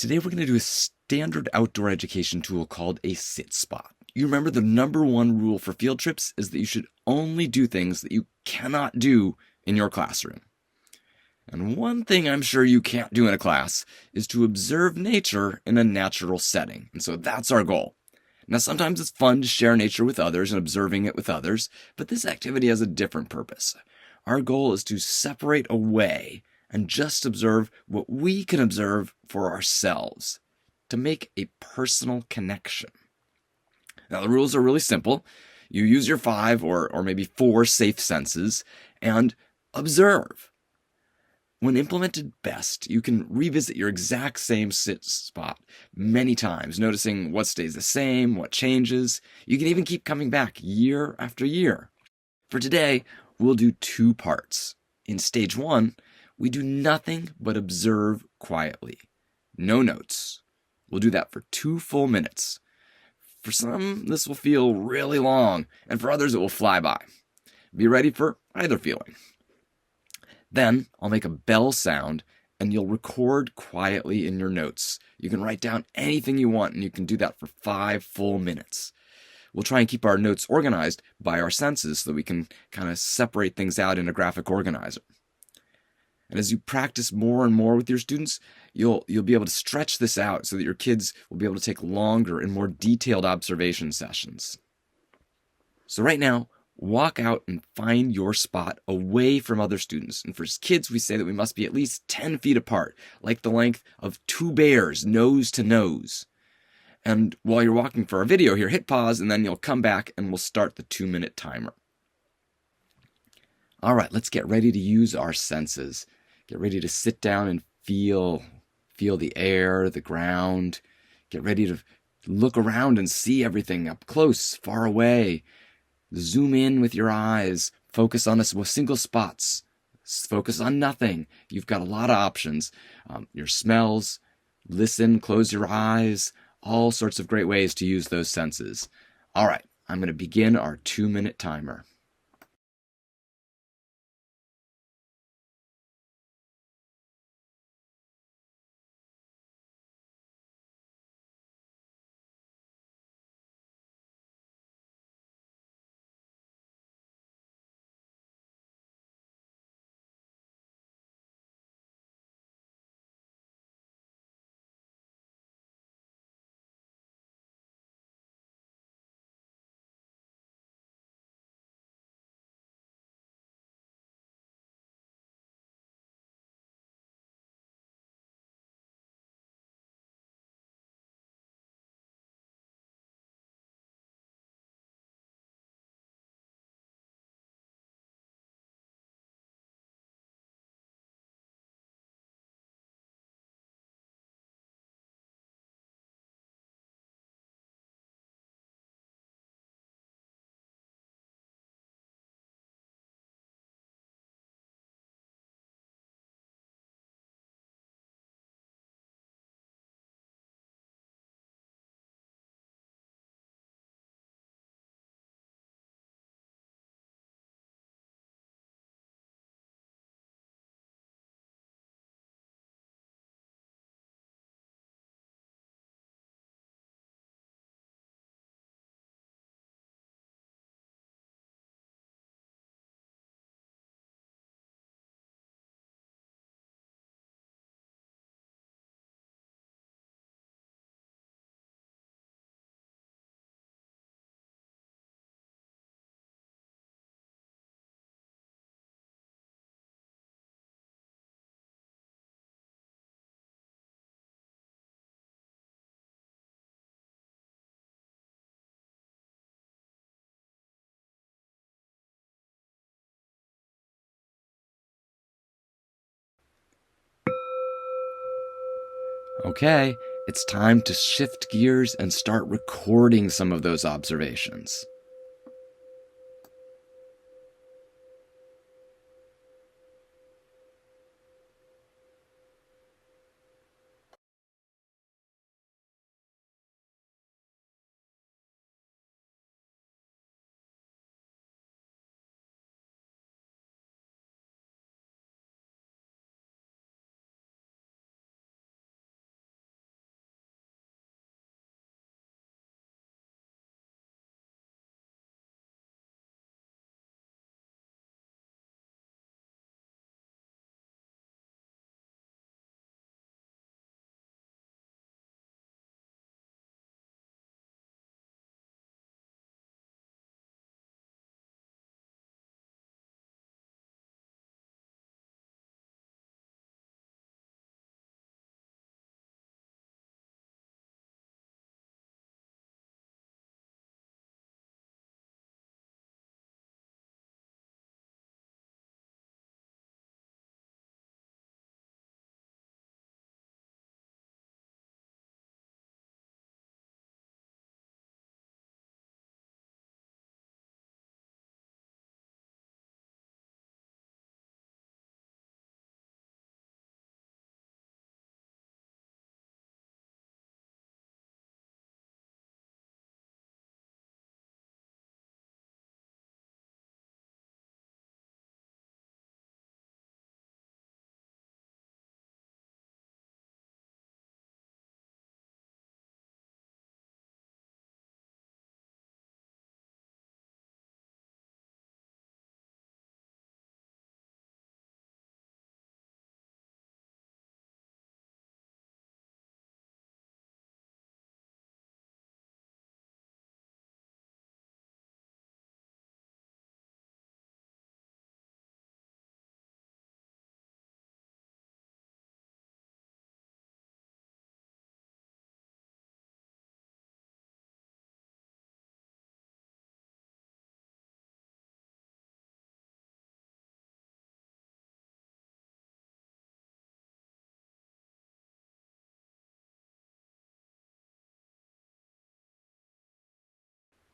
Today we're going to do a standard outdoor education tool called a sit spot. You remember the number one rule for field trips is that you should only do things that you cannot do in your classroom. And one thing I'm sure you can't do in a class is to observe nature in a natural setting. And so that's our goal. Now, sometimes it's fun to share nature with others and observing it with others, but this activity has a different purpose. Our goal is to separate away and just observe what we can observe for ourselves, to make a personal connection. Now, the rules are really simple. You use your 5 or maybe 4 safe senses and observe. When implemented best, you can revisit your exact same sit spot many times, noticing what stays the same, what changes. You can even keep coming back year after year. For today, we'll do 2 parts. In stage 1, we do nothing but observe quietly. No notes. We'll do that for 2 full minutes. For some, this will feel really long, and for others, it will fly by. Be ready for either feeling. Then I'll make a bell sound and you'll record quietly in your notes. You can write down anything you want and you can do that for 5 full minutes. We'll try and keep our notes organized by our senses so that we can kind of separate things out in a graphic organizer. And as you practice more and more with your students, you'll be able to stretch this out so that your kids will be able to take longer and more detailed observation sessions. So right now, walk out and find your spot away from other students. And for kids, we say that we must be at least 10 feet apart, like the length of 2 bears, nose to nose. And while you're walking for our video here, hit pause, and then you'll come back and we'll start the 2-minute timer. All right, let's get ready to use our senses. Get ready to sit down and feel the air, the ground. Get ready to look around and see everything up close, far away. Zoom in with your eyes. Focus on a single spots. Focus on nothing. You've got a lot of options. Your smells. Listen. Close your eyes. All sorts of great ways to use those senses. All right. I'm going to begin our 2-minute timer. Okay, it's time to shift gears and start recording some of those observations.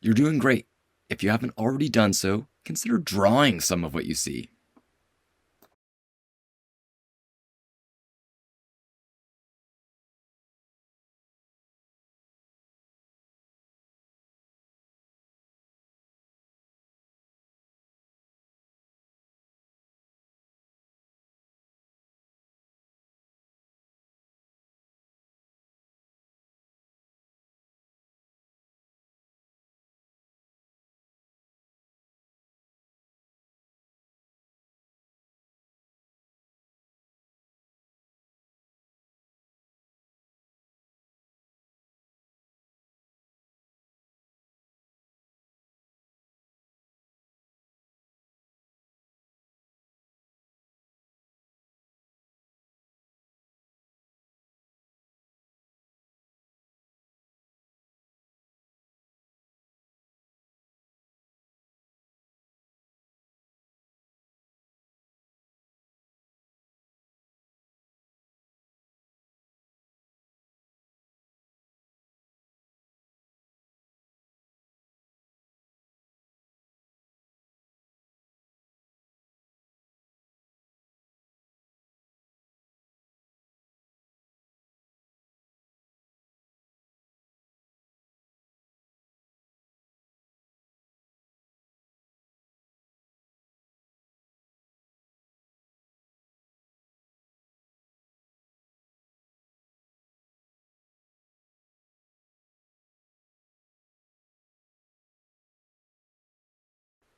You're doing great. If you haven't already done so, consider drawing some of what you see.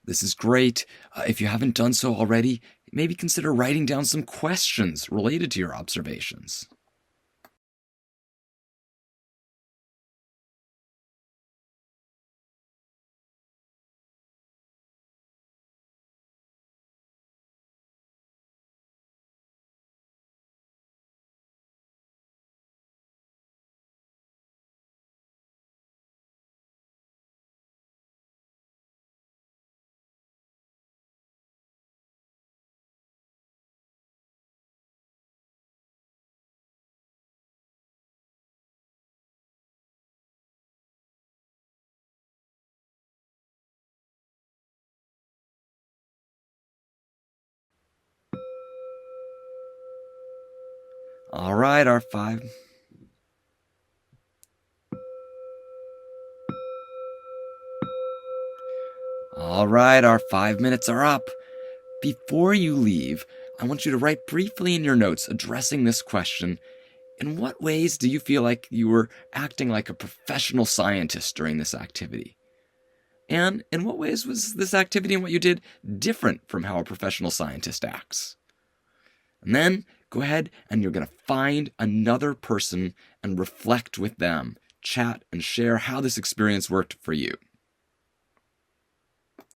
This is great. If you haven't done so already, maybe consider writing down some questions related to your observations. All right, our 5 minutes are up. Before you leave, I want you to write briefly in your notes addressing this question. In what ways do you feel like you were acting like a professional scientist during this activity? And in what ways was this activity and what you did different from how a professional scientist acts? And then go ahead and you're going to find another person and reflect with them, chat and share how this experience worked for you.